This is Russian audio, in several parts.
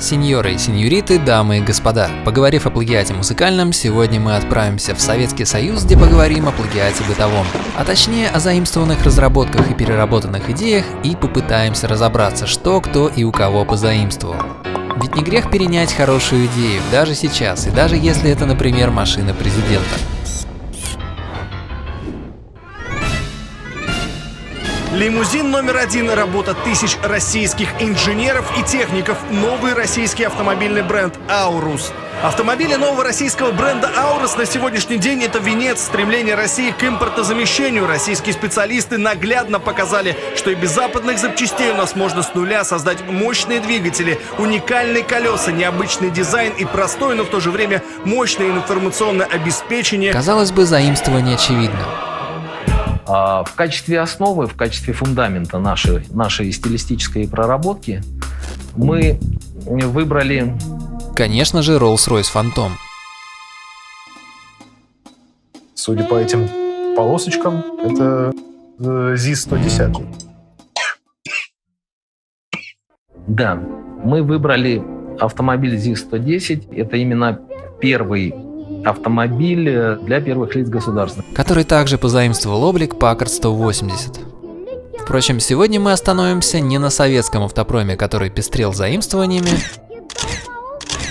Сеньоры и сеньориты, дамы и господа, поговорив о плагиате музыкальном, сегодня мы отправимся в Советский Союз, где поговорим о плагиате бытовом, а точнее о заимствованных разработках и переработанных идеях, и попытаемся разобраться, что, кто и у кого позаимствовал. Ведь не грех перенять хорошую идею даже сейчас, и даже если это, например, машина президента. Лимузин номер 1 – работа тысяч российских инженеров и техников. Новый российский автомобильный бренд «Аурус». Автомобили нового российского бренда «Аурус» на сегодняшний день – это венец стремления России к импортозамещению. Российские специалисты наглядно показали, что и без западных запчастей у нас можно с нуля создать мощные двигатели, уникальные колеса, необычный дизайн и простое, но в то же время мощное информационное обеспечение. Казалось бы, заимствование очевидно. В качестве основы, в качестве фундамента нашей стилистической проработки мы выбрали, конечно же, Rolls-Royce Phantom. Судя по этим полосочкам, это ЗИС-110. Да, мы выбрали автомобиль ЗИС-110. Это именно первый автомобиль для первых лиц государства, который также позаимствовал облик Packard 180. Впрочем, сегодня мы остановимся не на советском автопроме, который пестрел заимствованиями,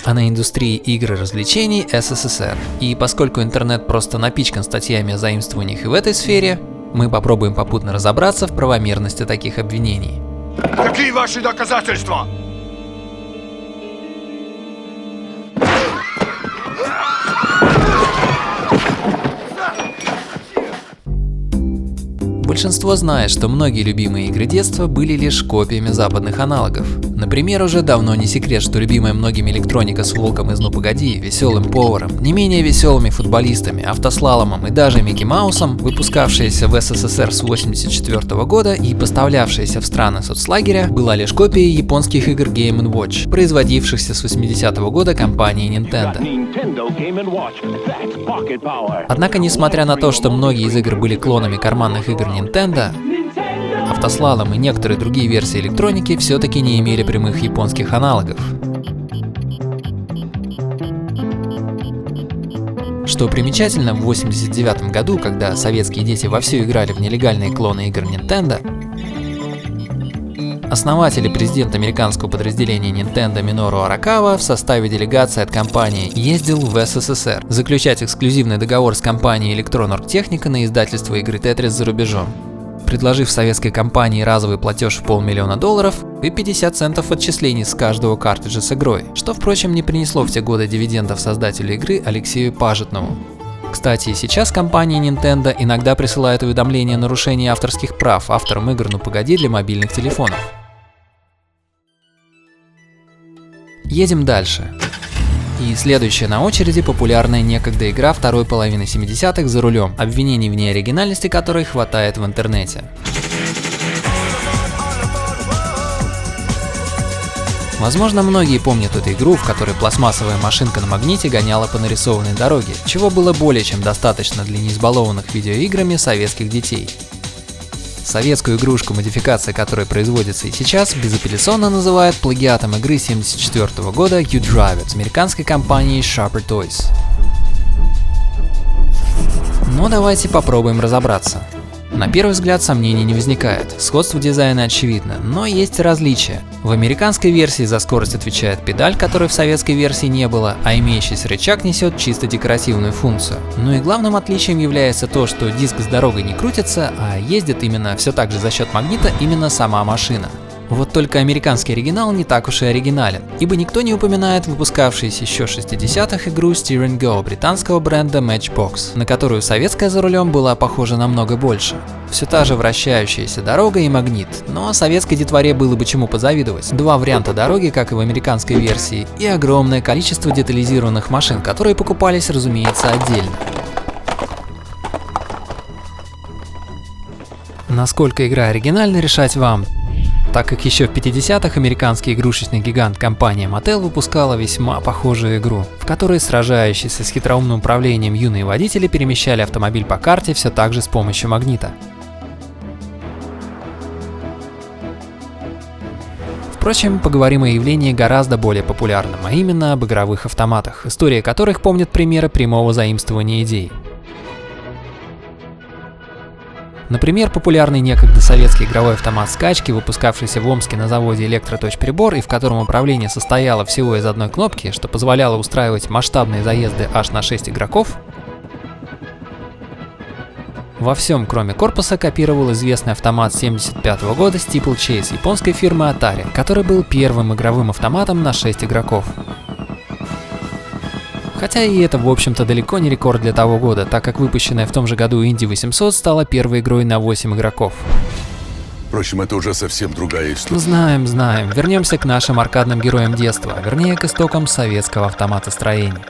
а на индустрии игр и развлечений СССР. И поскольку интернет просто напичкан статьями о заимствованиях и в этой сфере, мы попробуем попутно разобраться в правомерности таких обвинений. Какие ваши доказательства? Большинство знает, что многие любимые игры детства были лишь копиями западных аналогов. Например, уже давно не секрет, что любимая многими электроника с Волком из «Ну погоди», Веселым Поваром, не менее веселыми футболистами, автослаломом и даже Микки Маусом, выпускавшаяся в СССР с 1984 года и поставлявшаяся в страны соцлагеря, была лишь копией японских игр Game & Watch, производившихся с 80-го года компанией Nintendo. Однако, несмотря на то, что многие из игр были клонами карманных игр Nintendo, автослалом и некоторые другие версии электроники все-таки не имели прямых японских аналогов. Что примечательно, в 1989 году, когда советские дети вовсю играли в нелегальные клоны игр Nintendo, основатель и президент американского подразделения Nintendo Минору Аракава в составе делегации от компании ездил в СССР заключать эксклюзивный договор с компанией Electron Technica на издательство игры Tetris за рубежом, предложив советской компании разовый платеж в $500 000 и 50 центов отчислений с каждого картриджа с игрой, что, впрочем, не принесло в те годы дивидендов создателю игры Алексею Пажетнову. Кстати, и сейчас компания Nintendo иногда присылает уведомления о нарушении авторских прав авторам игр «Ну погоди» для мобильных телефонов. Едем дальше. И следующая на очереди популярная некогда игра второй половины 70-х «За рулем», обвинений в неоригинальности которой хватает в интернете. Возможно, многие помнят эту игру, в которой пластмассовая машинка на магните гоняла по нарисованной дороге, чего было более чем достаточно для неизбалованных видеоиграми советских детей. Советскую игрушку, модификация которой производится и сейчас, безапелляционно называют плагиатом игры 1974 года You Drive It с американской компанией Sharper Toys. Но давайте попробуем разобраться. На первый взгляд сомнений не возникает, сходство дизайна очевидно, но есть различия. В американской версии за скорость отвечает педаль, которой в советской версии не было, а имеющийся рычаг несет чисто декоративную функцию. Ну и главным отличием является то, что диск с дорогой не крутится, а ездит именно все так же за счет магнита именно сама машина. Вот только американский оригинал не так уж и оригинален, ибо никто не упоминает выпускавшуюся еще 60-х игру Steering Go британского бренда Matchbox, на которую советская за рулем была похожа намного больше. Все та же вращающаяся дорога и магнит, но советской детворе было бы чему позавидовать. Два варианта дороги, как и в американской версии, и огромное количество детализированных машин, которые покупались, разумеется, отдельно. Насколько игра оригинальна, решать вам, так как еще в 50-х американский игрушечный гигант компания Mattel выпускала весьма похожую игру, в которой сражающиеся с хитроумным управлением юные водители перемещали автомобиль по карте все так же с помощью магнита. В Впрочем, поговорим о явлении гораздо более популярном, а именно об игровых автоматах, история которых помнит примеры прямого заимствования идей. Например, популярный некогда советский игровой автомат «Скачки», выпускавшийся в Омске на заводе «Электроточприбор» и в котором управление состояло всего из одной кнопки, что позволяло устраивать масштабные заезды аж на 6 игроков, во всем, кроме корпуса, копировал известный автомат 1975 года Steeplechase японской фирмы Atari, который был первым игровым автоматом на 6 игроков. Хотя и это, в общем-то, далеко не рекорд для того года, так как выпущенная в том же году Indy 800 стала первой игрой на 8 игроков. Впрочем, это уже совсем другая история. Знаем. Вернемся к нашим аркадным героям детства, а вернее к истокам советского автоматостроения.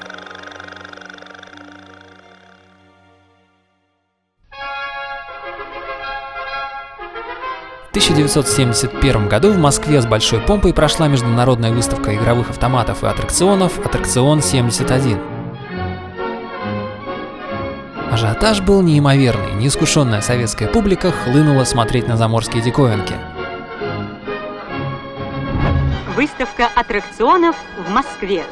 В 1971 году в Москве с большой помпой прошла международная выставка игровых автоматов и аттракционов «Аттракцион 71». Ажиотаж был неимоверный, неискушенная советская публика хлынула смотреть на заморские диковинки. Выставка аттракционов в Москве.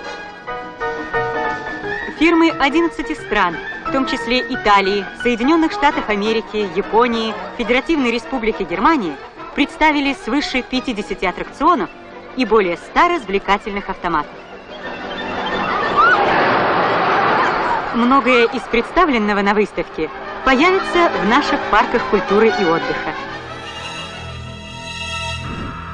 Фирмы 11 стран, в том числе Италии, Соединенных Штатов Америки, Японии, Федеративной Республики Германии, представили свыше 50 аттракционов и более 100 развлекательных автоматов. Многое из представленного на выставке появится в наших парках культуры и отдыха.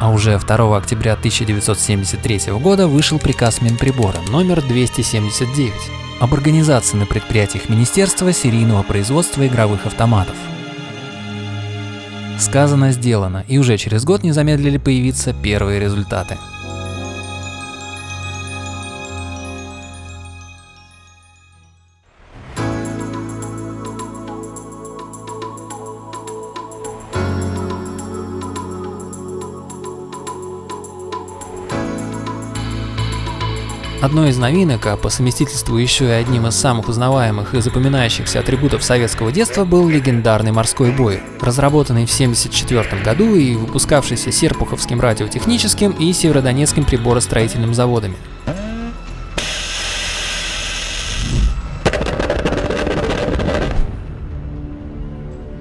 А уже 2 октября 1973 года вышел приказ Минприбора номер 279 об организации на предприятиях Министерства серийного производства игровых автоматов. Сказано, сделано, и уже через год не замедлили появиться первые результаты. Одной из новинок, а по совместительству еще и одним из самых узнаваемых и запоминающихся атрибутов советского детства был легендарный морской бой, разработанный в 1974 году и выпускавшийся Серпуховским радиотехническим и Северодонецким приборостроительным заводами.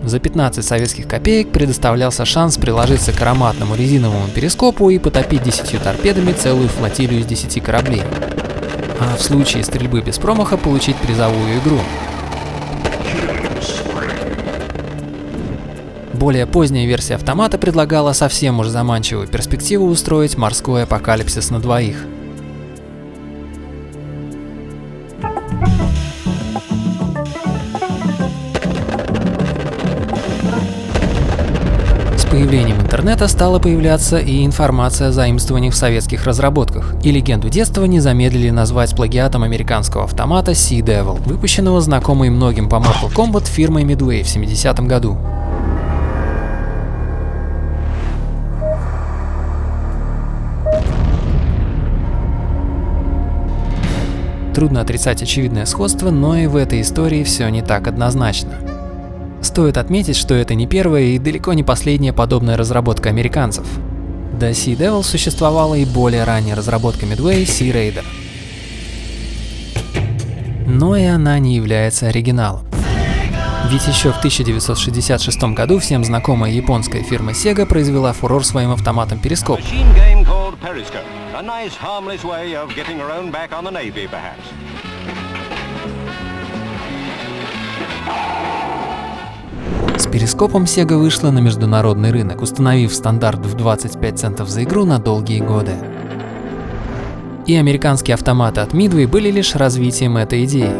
За 15 советских копеек предоставлялся шанс приложиться к ароматному резиновому перископу и потопить 10 торпедами целую флотилию из 10 кораблей. А в случае стрельбы без промаха получить призовую игру. Более поздняя версия автомата предлагала совсем уж заманчивую перспективу устроить морской апокалипсис на двоих. С появлением интернета стала появляться и информация о заимствованиях в советских разработках, и легенду детства не замедлили назвать плагиатом американского автомата Sea Devil, выпущенного знакомой многим по Mortal Kombat фирмой Midway в 70-м году. Трудно отрицать очевидное сходство, но и в этой истории все не так однозначно. Стоит отметить, что это не первая и далеко не последняя подобная разработка американцев. До Sea Devil существовала и более ранняя разработка Midway Sea Raider. Но и она не является оригиналом. Ведь еще в 1966 году всем знакомая японская фирма Sega произвела фурор своим автоматом перископ. С перископом Sega вышла на международный рынок, установив стандарт в 25 центов за игру на долгие годы. И американские автоматы от Midway были лишь развитием этой идеи.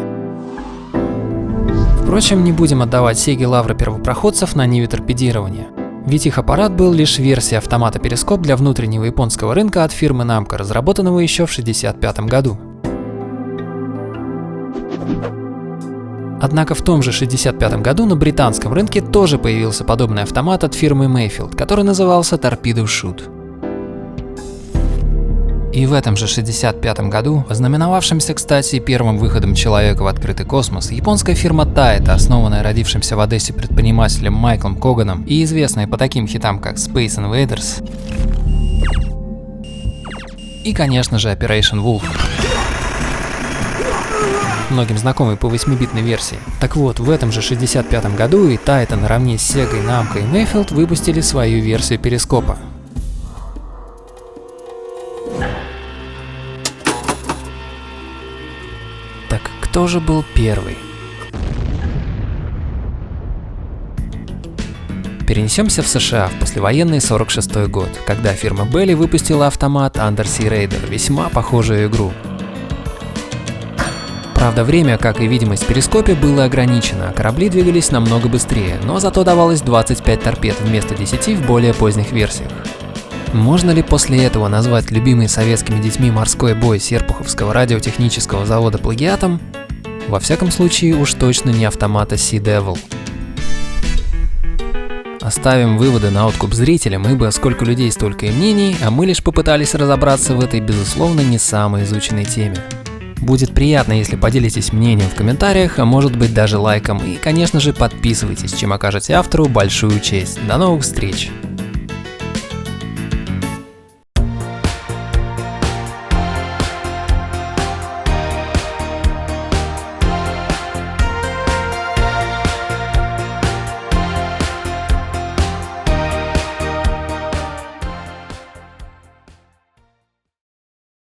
Впрочем, не будем отдавать Sega лавры первопроходцев на ниве торпедирования. Ведь их аппарат был лишь версией автомата перископ для внутреннего японского рынка от фирмы Namco, разработанного еще в 1965 году. Однако в том же 1965 году на британском рынке тоже появился подобный автомат от фирмы Mayfield, который назывался Torpedo Shoot. И в этом же 1965 году, ознаменовавшимся, кстати, первым выходом человека в открытый космос, японская фирма Taito, основанная родившимся в Одессе предпринимателем Майклом Коганом и известная по таким хитам, как Space Invaders, и, конечно же, Operation Wolf, многим знакомый по 8-битной версии. Так вот, в этом же 65 году и Taito наравне с Sega, Namco и Mayfield выпустили свою версию перископа. Так кто же был первый? Перенесемся в США в послевоенный 46 год, когда фирма Bally выпустила автомат Undersea Raider, весьма похожую игру. Правда, время, как и видимость в перископе, было ограничено, корабли двигались намного быстрее, но зато давалось 25 торпед вместо 10 в более поздних версиях. Можно ли после этого назвать любимый советскими детьми морской бой Серпуховского радиотехнического завода плагиатом? Во всяком случае, уж точно не автомата Sea Devil. Оставим выводы на откуп зрителям, ибо сколько людей, столько и мнений, а мы лишь попытались разобраться в этой, безусловно, не самой изученной теме. Будет приятно, если поделитесь мнением в комментариях, а может быть даже лайком, и, конечно же, подписывайтесь, чем окажете автору большую честь. До новых встреч!